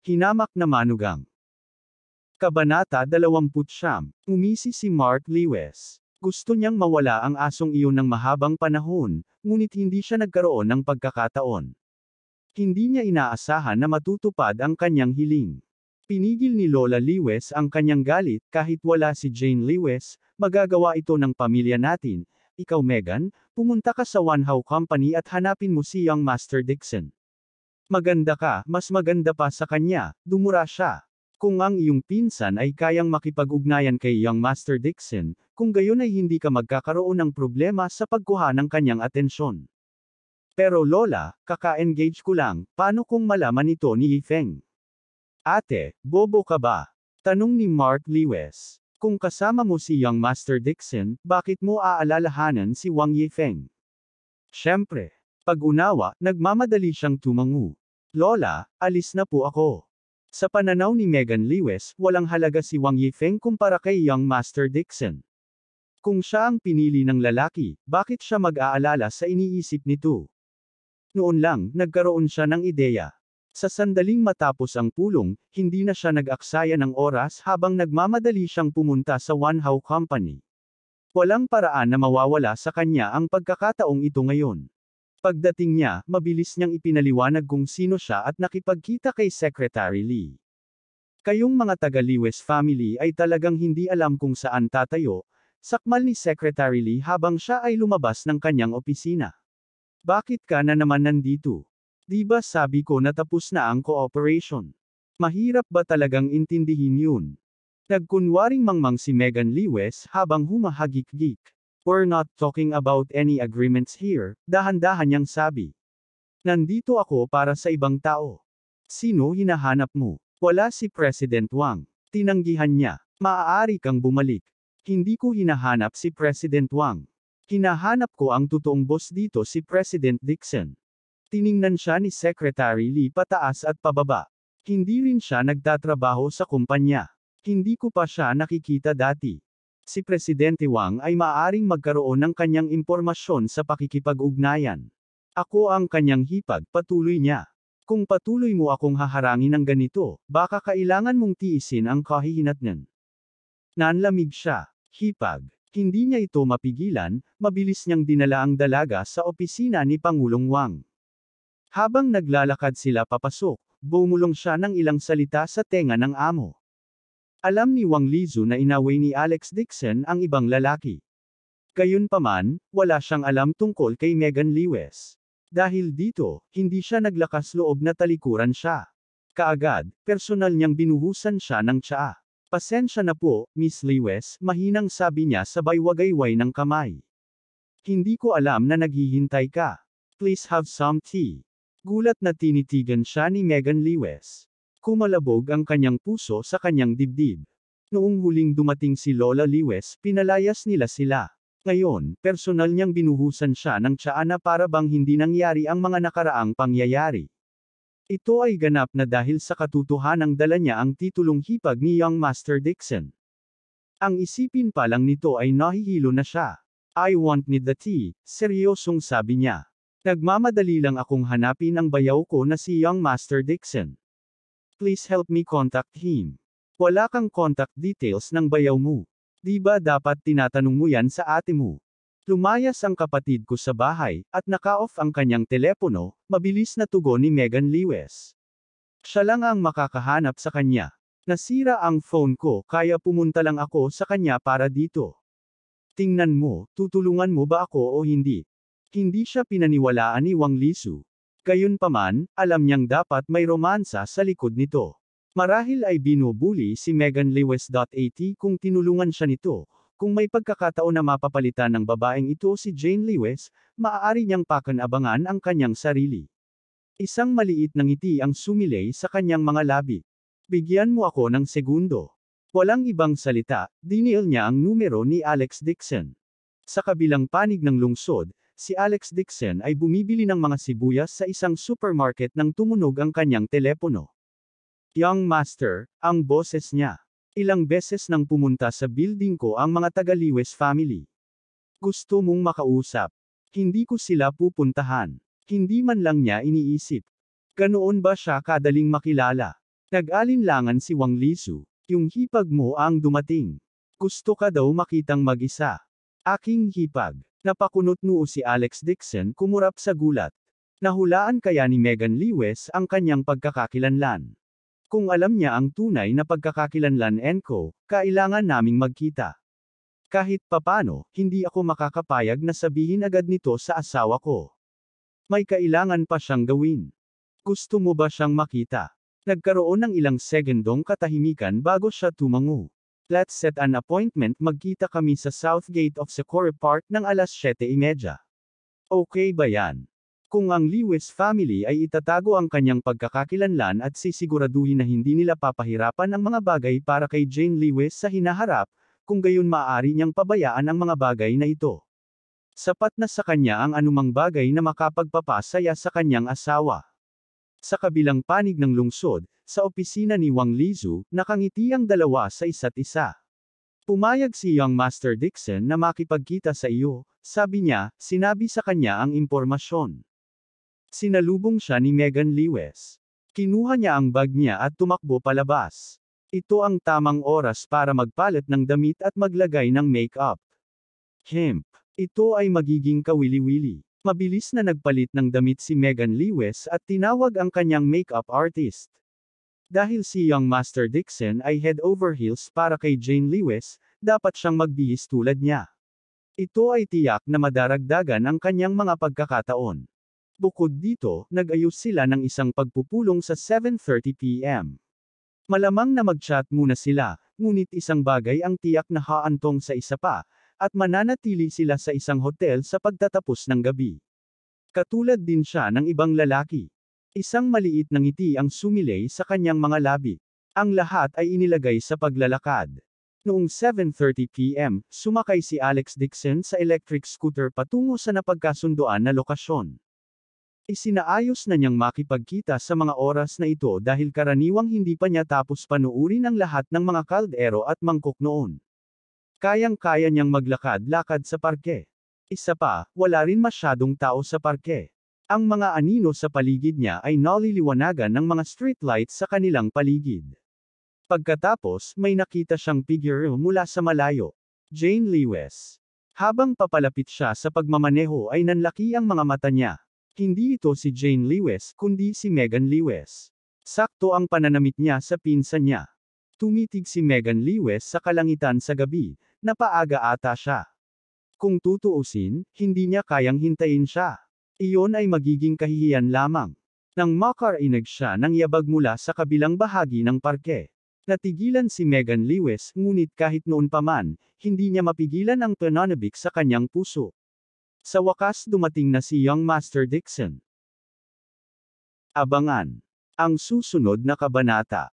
Hinamak na manugang. Kabanata 29. Umisi si Mark Lewis. Gusto niyang mawala ang asong iyon ng mahabang panahon, ngunit hindi siya nagkaroon ng pagkakataon. Hindi niya inaasahan na matutupad ang kanyang hiling. Pinigil ni Lola Lewis ang kanyang galit kahit wala si Jane Lewis, magagawa ito ng pamilya natin. Ikaw Megan, pumunta ka sa One How Company at hanapin mo si Young Master Dixon. Maganda ka, mas maganda pa sa kanya, dumura siya. Kung ang iyong pinsan ay kayang makipag-ugnayan kay Young Master Dixon, kung gayon ay hindi ka magkakaroon ng problema sa pagkuha ng kanyang atensyon. Pero Lola, kaka-engage ko lang, paano kung malaman ito ni Yifeng? Ate, bobo ka ba? Tanong ni Mark Lewis. Kung kasama mo si Young Master Dixon, bakit mo aalalahanan si Wang Yifeng? Siyempre. Pag-unawa, nagmamadali siyang tumango. Lola, alis na po ako. Sa pananaw ni Megan Lewis, walang halaga si Wang Yifeng kumpara kay Young Master Dixon. Kung siya ang pinili ng lalaki, bakit siya mag-aalala sa iniisip nito? Noon lang, nagkaroon siya ng ideya. Sa sandaling matapos ang pulong, hindi na siya nag-aksaya ng oras habang nagmamadali siyang pumunta sa One How Company. Walang paraan na mawawala sa kanya ang pagkakataong ito ngayon. Pagdating niya, mabilis niyang ipinaliwanag kung sino siya at nakipagkita kay Secretary Lee. Kayong mga taga-Lewis family ay talagang hindi alam kung saan tatayo, sakmal ni Secretary Lee habang siya ay lumabas ng kanyang opisina. Bakit ka na naman nandito? Di ba sabi ko na tapos na ang cooperation? Mahirap ba talagang intindihin yun? Nagkunwaring mangmang si Megan Lewis habang humahagik-gik. We're not talking about any agreements here, dahan-dahan niyang sabi. Nandito ako para sa ibang tao. Sino hinahanap mo? Wala si President Wang. Tinanggihan niya. Maaari kang bumalik. Hindi ko hinahanap si President Wang. Hinahanap ko ang totoong boss dito si President Dixon. Tiningnan siya ni Secretary Lee pataas at pababa. Hindi rin siya nagtatrabaho sa kumpanya. Hindi ko pa siya nakikita dati. Si Presidente Wang ay maaaring magkaroon ng kanyang impormasyon sa pakikipag-ugnayan. Ako ang kanyang hipag, patuloy niya. Kung patuloy mo akong haharangin ng ganito, baka kailangan mong tiisin ang kahihinatnan. Nanlamig siya. Hipag. Hindi niya ito mapigilan, mabilis niyang dinala ang dalaga sa opisina ni Pangulong Wang. Habang naglalakad sila papasok, bumulong siya ng ilang salita sa tenga ng amo. Alam ni Wang Lizu na inaway ni Alex Dixon ang ibang lalaki. Gayunpaman, wala siyang alam tungkol kay Megan Lewis. Dahil dito, hindi siya naglakas loob na talikuran siya. Kaagad, personal niyang binuhusan siya ng tsaa. Pasensya na po, Miss Lewis, mahinang sabi niya sabay wagayway ng kamay. Hindi ko alam na naghihintay ka. Please have some tea. Gulat na tinitigan siya ni Megan Lewis. Kumalabog ang kanyang puso sa kanyang dibdib. Noong huling dumating si Lola Lewis, pinalayas nila sila. Ngayon, personal niyang binuhusan siya ng tsaa na para bang hindi nangyari ang mga nakaraang pangyayari. Ito ay ganap na dahil sa katotohanang dala niya ang titulong hipag ni Young Master Dixon. Ang isipin pa lang nito ay nahihilo na siya. I won't need the tea, seryosong sabi niya. Nagmamadali lang akong hanapin ang bayaw ko na si Young Master Dixon. Please help me contact him. Wala kang contact details ng bayaw mo. Di ba dapat tinatanong mo yan sa ate mo? Lumayas ang kapatid ko sa bahay, at naka-off ang kanyang telepono, mabilis na tugon ni Megan Lewis. Siya lang ang makakahanap sa kanya. Nasira ang phone ko kaya pumunta lang ako sa kanya para dito. Tingnan mo, tutulungan mo ba ako o hindi? Hindi siya pinaniwalaan ni Wang Lizu. Gayunpaman, alam niyang dapat may romansa sa likod nito. Marahil ay binubuli si Megan Lewis.at kung tinulungan siya nito. Kung may pagkakataon na mapapalitan ng babaeng ito si Jane Lewis, maaari niyang pakanabangan ang kanyang sarili. Isang maliit na ngiti ang sumilay sa kanyang mga labi. Bigyan mo ako ng segundo. Walang ibang salita, dinial niya ang numero ni Alex Dixon. Sa kabilang panig ng lungsod, si Alex Dixon ay bumibili ng mga sibuyas sa isang supermarket nang tumunog ang kanyang telepono. Young Master, ang boses niya. Ilang beses nang pumunta sa building ko ang mga taga-Lewis family. Gusto mong makausap. Hindi ko sila pupuntahan. Hindi man lang niya iniisip. Ganoon ba siya kadaling makilala? Nag-alinlangan si Wang Lisu. Yung hipag mo ang dumating. Gusto ka daw makitang mag-isa. Aking hipag. Napakunot noo si Alex Dixon kumurap sa gulat. Nahulaan kaya ni Megan Lewis ang kanyang pagkakakilanlan. Kung alam niya ang tunay na pagkakakilanlan Enko, kailangan naming magkita. Kahit papano, hindi ako makakapayag na sabihin agad nito sa asawa ko. May kailangan pa siyang gawin. Gusto mo ba siyang makita? Nagkaroon ng ilang segundong katahimikan bago siya tumango. Let's set an appointment, magkita kami sa South Gate of Socorro Park ng alas 7:30. Okay ba yan? Kung ang Lewis family ay itatago ang kanyang pagkakakilanlan at sisiguraduhin na hindi nila papahirapan ang mga bagay para kay Jane Lewis sa hinaharap, kung gayon maaari niyang pabayaan ang mga bagay na ito. Sapat na sa kanya ang anumang bagay na makapagpapasaya sa kanyang asawa. Sa kabilang panig ng lungsod, sa opisina ni Wang Lizu, nakangiti ang dalawa sa isa't isa. Pumayag si Young Master Dixon na makipagkita sa iyo, sabi niya, sinabi sa kanya ang impormasyon. Sinalubong siya ni Megan Lewis. Kinuha niya ang bag niya at tumakbo palabas. Ito ang tamang oras para magpalit ng damit at maglagay ng make-up. Ito ay magiging kawili-wili. Mabilis na nagpalit ng damit si Megan Lewis at tinawag ang kanyang make-up artist. Dahil si Young Master Dixon ay head over heels para kay Jane Lewis, dapat siyang magbihis tulad niya. Ito ay tiyak na madaragdagan ang kanyang mga pagkakataon. Bukod dito, nag-ayos sila ng isang pagpupulong sa 7:30 p.m. Malamang na mag-chat muna sila, ngunit isang bagay ang tiyak na haantong sa isa pa, at mananatili sila sa isang hotel sa pagtatapos ng gabi. Katulad din siya ng ibang lalaki. Isang maliit na ngiti ang sumilay sa kanyang mga labi. Ang lahat ay inilagay sa paglalakad. Noong 7:30 p.m., sumakay si Alex Dixon sa electric scooter patungo sa napagkasunduan na lokasyon. Isinaayos na niyang makipagkita sa mga oras na ito dahil karaniwang hindi pa niya tapos panuurin ang lahat ng mga kaldero at mangkok noon. Kayang-kaya niyang maglakad-lakad sa parke. Isa pa, wala rin masyadong tao sa parke. Ang mga anino sa paligid niya ay naliliwanagan ng mga streetlights sa kanilang paligid. Pagkatapos, may nakita siyang figure mula sa malayo. Jane Lewis. Habang papalapit siya sa pagmamaneho ay nanlaki ang mga mata niya. Hindi ito si Jane Lewis, kundi si Megan Lewis. Sakto ang pananamit niya sa pinsan niya. Tumitig si Megan Lewis sa kalangitan sa gabi, napaaga ata siya. Kung tutuusin, hindi niya kayang hintayin siya. Iyon ay magiging kahihiyan lamang. Nang makarinig siya ng yabag mula sa kabilang bahagi ng parke. Natigilan si Megan Lewis, ngunit kahit noon pa man, hindi niya mapigilan ang pananabik sa kanyang puso. Sa wakas dumating na si Young Master Dixon. Abangan ang susunod na kabanata.